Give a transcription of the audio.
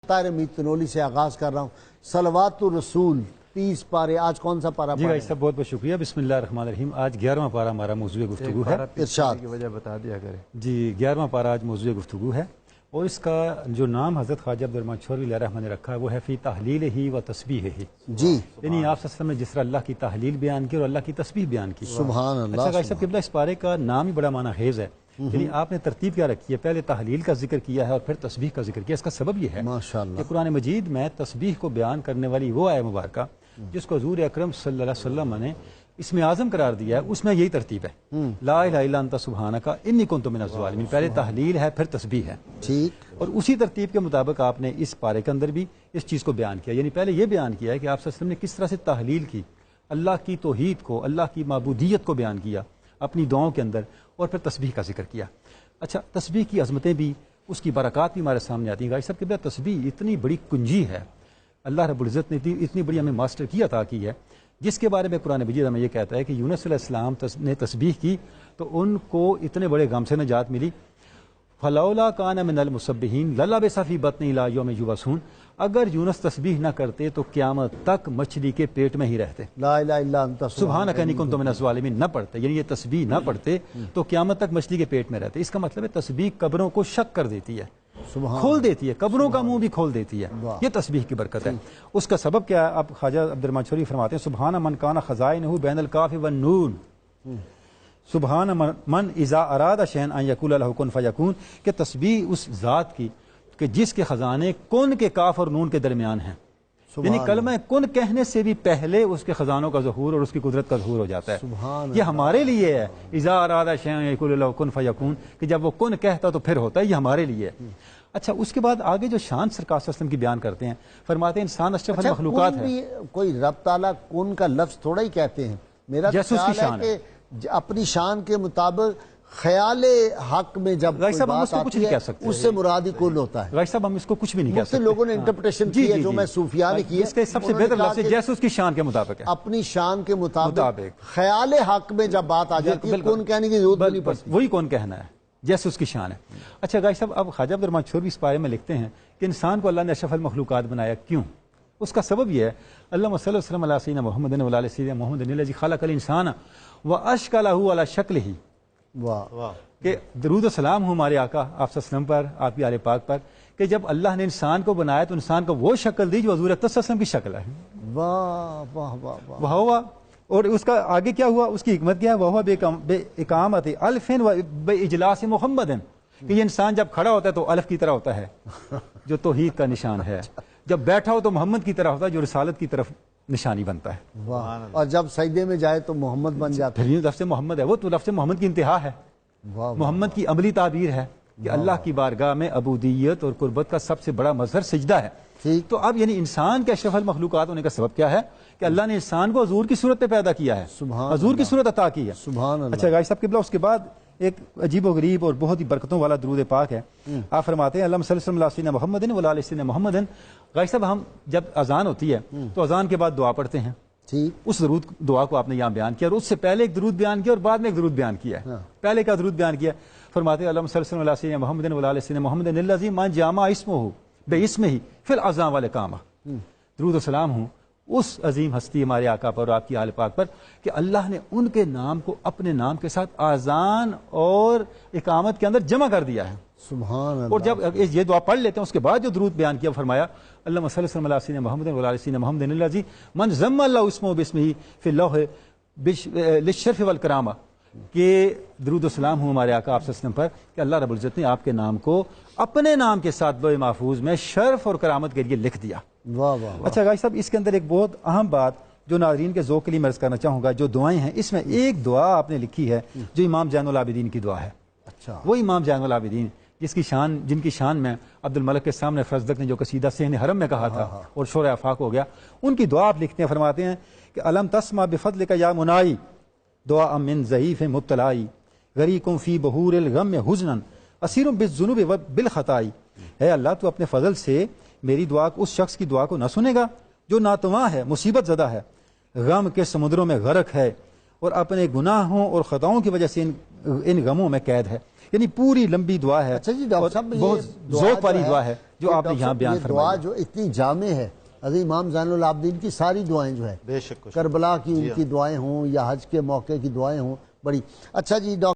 طاہر میتنولی سے آغاز کر رہا ہوں. صلوات الرسول 30 پارے. آج کون سا پارا؟ جی بھائی صاحب بہت بہت شکریہ. بسم اللہ الرحمن الرحیم. آج 11واں پارا ہمارا موضوع گفتگو ہے. ارشاد کی وجہ بتا دیا کرے. جی 11واں پارا آج موضوع گفتگو ہے، اور اس کا جو نام حضرت خواجہ عبدالرحمن چھوروی علیہ رحمہ نے رکھا ہے وہ ہے فی تحلیل ہی و تسبیح ہی. جی یعنی آپ صلی اللہ علیہ وسلم نے جس طرح اللہ کی تحلیل بیان کی اور اللہ کی تسبیح بیان کی. سبحان اللہ. اچھا صاحب قبلہ اس پارے کا نام ہی بڑا معنی خیز ہے. یعنی آپ نے ترتیب کیا رکھی ہے، پہلے تحلیل کا ذکر کیا ہے اور پھر تسبیح کا ذکر کیا. اس کا سبب یہ ہے ماشاءاللہ کہ قرآن مجید میں تسبیح کو بیان کرنے والی وہ آیت مبارکہ جس کو حضور اکرم صلی اللہ علیہ وسلم نے اسم اعظم قرار دیا ہے، اس میں یہی ترتیب ہے. لا الہ الا انت سبحانک انی کنت من الظالمین. پہلے تحلیل ہے پھر تسبیح ہے. ٹھیک. اور اسی ترتیب کے مطابق آپ نے اس پارے کے اندر بھی اس چیز کو بیان کیا. یعنی پہلے یہ بیان کیا ہے کہ آپ صلی اللہ علیہ وسلم نے کس طرح سے تحلیل کی، اللہ کی توحید کو، اللہ کی معبودیت کو بیان کیا اپنی دعاؤں کے اندر، اور پھر تسبیح کا ذکر کیا. اچھا تسبیح کی عظمتیں بھی، اس کی برکات بھی ہمارے سامنے آتی ہیں. غازی صاحب کہ تسبیح اتنی بڑی کنجی ہے، اللہ رب العزت نے اتنی بڑی ہمیں ماسٹر کی عطا کی ہے، جس کے بارے میں قرآن مجید ہمیں یہ کہتا ہے کہ یونس علیہ السلام نے تسبیح کی تو ان کو اتنے بڑے غم سے نجات ملی. فلولا کان من المسبحین للبث فی بطنہ الی یوم یبعثون. اگر یونس تسبیح نہ کرتے تو قیامت تک مچھلی کے پیٹ میں ہی رہتے. لا الہ الا انت سبحانک انی کنت من الظالمین نہ پڑھتے، یعنی یہ تسبیح نہ پڑھتے تو قیامت تک مچھلی کے پیٹ میں رہتے. اس کا مطلب ہے تسبیح قبروں کو شک کر دیتی ہے، کھول دیتی ہے، قبروں کا منہ بھی کھول دیتی ہے. یہ تسبیح کی برکت ہے. اس کا سبب کیا ہے؟ اب خواجہ عبدالرحمن چھوروی فرماتے ہیں سبحان من کان خزائنہ بین الکاف والنون. سبحان من اذا اراد شیئا ان یقول له کن فیکون. کہ تسبیح اس ذات کی کہ جس کے خزانے کن کے کاف اور نون کے درمیان ہیں. یعنی کلمہ کن کہنے سے بھی پہلے اس کے خزانوں کا ظہور اور اس کی قدرت کا ظہور ہو جاتا ہے. یہ ہمارے لیے ہے اذا اراد شیئا یقول له کن فیکون، کہ جب وہ کن کہتا تو پھر ہوتا ہے. یہ ہمارے لیے ہے. اچھا اس کے بعد آگے جو شان سرکار صلی اللہ علیہ وسلم کی بیان کرتے ہیں، فرماتے ہیں انسان اشرف المخلوقات ہے. کوئی رب تعالیٰ کن کا لفظ تھوڑا ہی کہتے ہیں. میرا خیال ہے کہ اپنی شان کے مطابق خیال حق میں جب کوئی بات آتی ہے اس سے مراد ہی کل ہوتا ہے. غازی صاحب ہم اس کو کچھ بھی نہیں کہہ سکتے. لوگوں نے انٹرپریٹیشن کی ہے جو میں صوفیاء نے کی ہے. اس کے سب سے بہتر لفظ ہے جیسے اس کی شان کے مطابق ہے. اپنی شان کے مطابق خیال حق میں جب بات آ جاتی ہے کون کہنے کی ضرورت نہیں پڑتی، وہی کون کہنا ہے جیسے اس کی شان ہے. اچھا غازی صاحب اب خواجہ عبدالرحمن چھوروی اس بارے میں لکھتے ہیں کہ انسان کو اللہ نے اشرف المخلوقات بنایا کیوں؟ اس کا سبب یہ ہے اللہم صلی اللہ وسلم علی سیدنا محمد و علی سیدنا محمد الذی خلق الانسان واشکلہ علی شکلہ. واہ. کہ درود و سلام ہو ہمارے آقا آپ صلی اللہ علیہ وسلم پر، آپ کی آل پاک پر، کہ جب اللہ نے انسان کو بنایا تو انسان کو وہ شکل دی جو حضور اکرم صلی اللہ علیہ وسلم کی شکل ہے. واہ واہ واہ واہ. وہ ہوا. اور اس کا آگے کیا ہوا، اس کی حکمت کیا ہے؟ وہ بے اقامت الف و بے اجلاس محمد. کہ یہ انسان جب کھڑا ہوتا ہے تو الف کی طرح ہوتا ہے جو توحید کا نشان ہے، جب بیٹھا ہو تو محمد کی طرح ہوتا ہے جو رسالت کی طرف نشانی بنتا ہے. اور جب سجدے میں جائے تو محمد بن جاتا ہے. لفظ محمد ہے وہ تو لفظ محمد کی انتہا ہے، محمد کی عملی تعبیر ہے کہ اللہ کی بارگاہ میں عبودیت اور قربت کا سب سے بڑا مظہر سجدہ ہے. تو اب یعنی انسان کے اشرف المخلوقات ہونے کا سبب کیا ہے؟ کہ اللہ نے انسان کو حضور کی صورت پہ پیدا کیا ہے، حضور کی صورت عطا کی ہے. سبحان اللہ. اچھا غازی صاحب قبلہ اس کے بعد ایک عجیب و غریب اور بہت ہی برکتوں والا درود پاک ہے. آپ فرماتے ہیں اللہم صلی اللہ علیہ سیدنا محمد و علی سیدنا محمد. غازی صاحب ہم جب اذان ہوتی ہے تو اذان کے بعد دعا پڑھتے ہیں. اس درود دعا کو آپ نے یہاں بیان کیا، اور اس سے پہلے ایک درود بیان کیا اور بعد میں ایک درود بیان کیا ہے. پہلے کا درود بیان کیا، فرماتے ہیں اللہم صلی اللہ علیہ سیدنا محمد و علی سیدنا محمد الذی ما جامع اسمہ بے اسمہ فی الاذان والاقامہ. درود و سلام ہوں اس عظیم ہستی ہمارے آقا پر اور آپ کی آل پاک پر کہ اللہ نے ان کے نام کو اپنے نام کے ساتھ آذان اور اقامت کے اندر جمع کر دیا ہے. سبحان اللہ. اور جب یہ دعا پڑھ لیتے ہیں اس کے بعد جو درود بیان کیا فرمایا اللہم صلی اللہ علیہ سیدنا محمد و علی سیدنا محمد الذی من ضم اللہ اسمہ باسمہ فی اللوح للشرف والکرامہ. کہ درود و سلام ہوں ہمارے آقا آپ صلی اللہ علیہ وسلم پر کہ اللہ رب العزت نے آپ کے نام کو اپنے نام کے ساتھ لوح محفوظ میں شرف اور کرامت کے لیے لکھ دیا. واہ واہ. اچھا غازی صاحب اس کے اندر ایک بہت اہم بات جو ناظرین کے ذوق کے لیے مرض کرنا چاہوں گا، جو دعائیں ہیں اس میں ایک دعا آپ نے لکھی ہے جو امام زین العابدین کی دعا ہے. اچھا. وہ امام زین العابدین جن کی شان میں عبد الملک کے سامنے فرزدق نے جو قصیدہ صحن حرم میں کہا تھا اور شور آفاق ہو گیا، ان کی دعا آپ لکھتے ہیں، فرماتے ہیں کہ الم تسمع بفضلک یا منائی دعا من ضعیف مبتلائی غریقم فی بحور الغم حزنا اسیر بالذنوب بالخطائی. ہے اللہ تو اپنے فضل سے میری دعا اس شخص کی دعا کو نہ سنے گا جو ناتواں ہے، مصیبت زدہ ہے، غم کے سمندروں میں غرق ہے اور اپنے گناہوں اور خطاؤں کی وجہ سے ان غموں میں قید ہے. یعنی پوری لمبی دعا ہے. اچھا جی ڈاکٹر صاحب، بہت ذوق والی دعا ہے جو آپ نے یہاں بیان فرمائی. دعا جو اتنی جامع ہے، حضرت امام زین العابدین کی ساری دعائیں جو ہے، بے شک کربلا کی ان کی دعائیں ہوں یا حج کے موقع کی دعائیں ہوں، بڑی اچھا جی ڈاکٹر